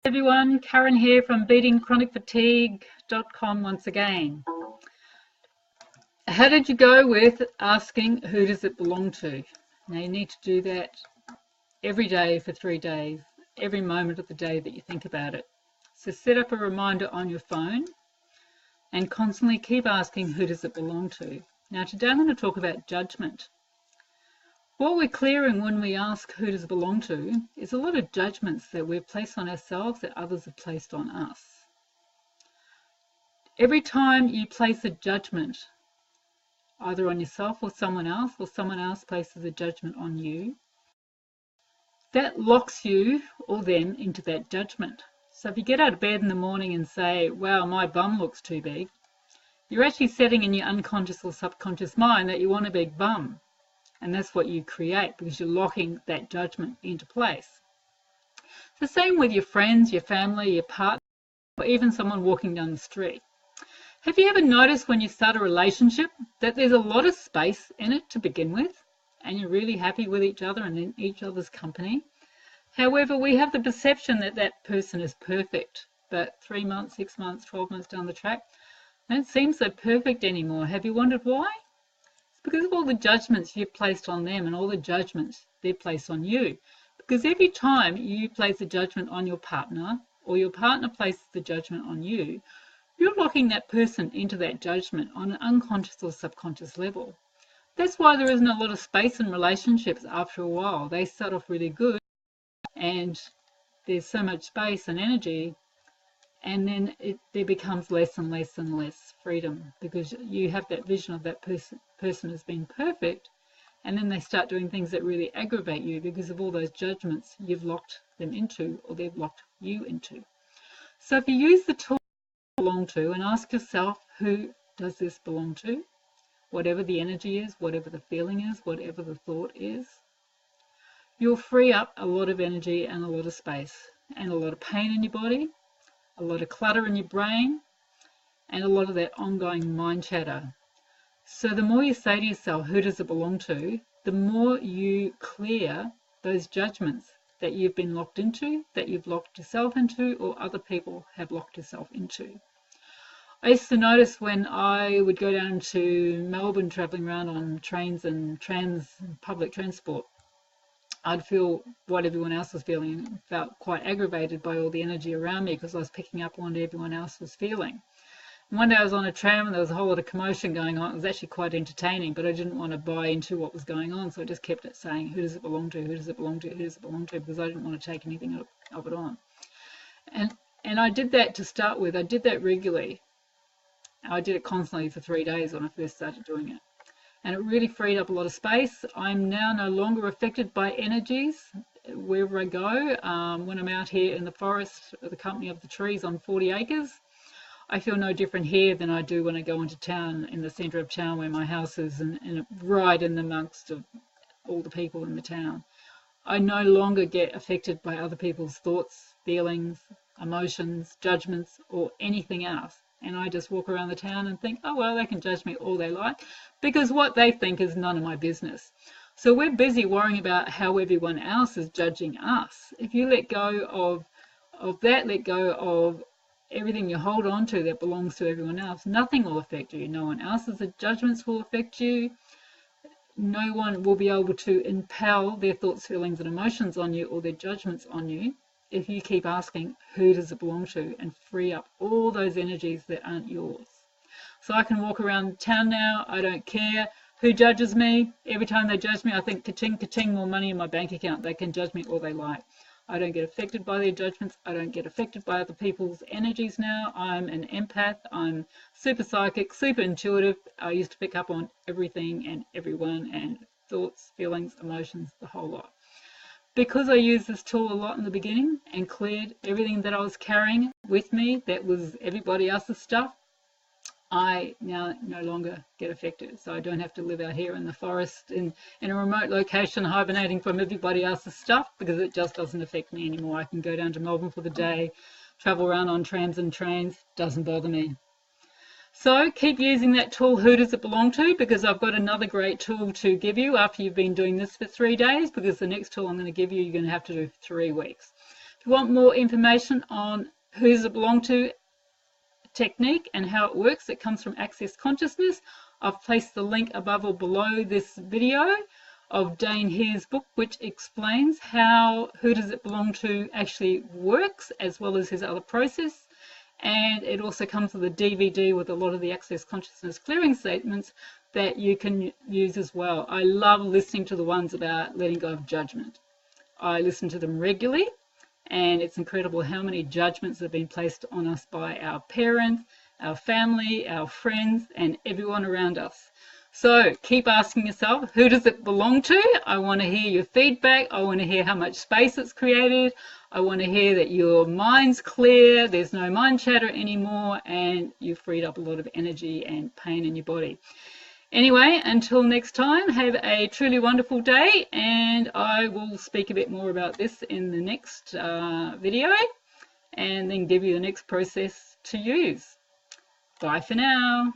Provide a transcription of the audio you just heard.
Everyone, Karen here from beatingchronicfatigue.com once again. How did you go with asking who does it belong to? Now you need to do that every day for 3 days, every moment of the day that you think about it. So set up a reminder on your phone and constantly keep asking who does it belong to. Now today I'm going to talk about judgment. What we're clearing when we ask who does it belong to is a lot of judgments that we've placed on ourselves that others have placed on us. Every time you place a judgment, either on yourself or someone else places a judgment on you, that locks you or them into that judgment. So if you get out of bed in the morning and say, wow, my bum looks too big, you're actually setting in your unconscious or subconscious mind that you want a big bum. And that's what you create because you're locking that judgment into place. The same with your friends, your family, your partner, or even someone walking down the street. Have you ever noticed when you start a relationship that there's a lot of space in it to begin with, and you're really happy with each other and in each other's company? However, we have the perception that that person is perfect, but 3 months, 6 months, 12 months down the track, they don't seem so perfect anymore. Have you wondered why? Because of all the judgments you've placed on them and all the judgments they've placed on you. Because every time you place a judgment on your partner or your partner places the judgment on you, you're locking that person into that judgment on an unconscious or subconscious level. That's why there isn't a lot of space in relationships after a while. They start off really good and there's so much space and energy, and then there becomes less and less and less freedom because you have that vision of that person as being perfect, and then they start doing things that really aggravate you because of all those judgments you've locked them into or they've locked you into. So if you use the tool belong to and ask yourself, who does this belong to? Whatever the energy is, whatever the feeling is, whatever the thought is, you'll free up a lot of energy and a lot of space and a lot of pain in your body, a lot of clutter in your brain, and a lot of that ongoing mind chatter. So the more you say to yourself, who does it belong to, the more you clear those judgments that you've been locked into, that you've locked yourself into, or other people have locked yourself into. I used to notice when I would go down to Melbourne travelling around on trains and public transport, I'd feel what everyone else was feeling, felt quite aggravated by all the energy around me because I was picking up on what everyone else was feeling. And one day I was on a tram and there was a whole lot of commotion going on. It was actually quite entertaining, but I didn't want to buy into what was going on, so I just kept saying, who does it belong to, who does it belong to, who does it belong to, because I didn't want to take anything of it on. And I did that to start with. I did that regularly. I did it constantly for 3 days when I first started doing it. And it really freed up a lot of space. I'm now no longer affected by energies wherever I go. When I'm out here in the forest, the company of the trees on 40 acres, I feel no different here than I do when I go into town, in the centre of town where my house is, and right in the amongst of all the people in the town. I no longer get affected by other people's thoughts, feelings, emotions, judgments, or anything else. And I just walk around the town and think, oh, well, they can judge me all they like, because what they think is none of my business. So we're busy worrying about how everyone else is judging us. If you let go of that, let go of everything you hold on to that belongs to everyone else, nothing will affect you. No one else's judgments will affect you. No one will be able to impel their thoughts, feelings, and emotions on you or their judgments on you if you keep asking, who does it belong to, and free up all those energies that aren't yours. So I can walk around town now. I don't care who judges me. Every time they judge me, I think, ka-ching, ka-ching, more money in my bank account. They can judge me all they like. I don't get affected by their judgments. I don't get affected by other people's energies now. I'm an empath. I'm super psychic, super intuitive. I used to pick up on everything and everyone and thoughts, feelings, emotions, the whole lot. Because I used this tool a lot in the beginning and cleared everything that I was carrying with me that was everybody else's stuff, I now no longer get affected. So I don't have to live out here in the forest in a remote location hibernating from everybody else's stuff, because it just doesn't affect me anymore. I can go down to Melbourne for the day, travel around on trams and trains, doesn't bother me. So keep using that tool, who does it belong to, because I've got another great tool to give you after you've been doing this for 3 days, because the next tool I'm going to give you, you're going to have to do for 3 weeks. If you want more information on who does it belong to technique and how it works, it comes from Access Consciousness. I've placed the link above or below this video of Dane Heer's book, which explains how Who Does It Belong To actually works, as well as his other process. And it also comes with a DVD with a lot of the Access Consciousness clearing statements that you can use as well. I love listening to the ones about letting go of judgment. I listen to them regularly, and it's incredible how many judgments have been placed on us by our parents, our family, our friends, and everyone around us. So keep asking yourself, who does it belong to? I want to hear your feedback. I want to hear how much space it's created. I want to hear that your mind's clear, there's no mind chatter anymore, and you've freed up a lot of energy and pain in your body. Anyway, until next time, have a truly wonderful day, and I will speak a bit more about this in the next video, and then give you the next process to use. Bye for now.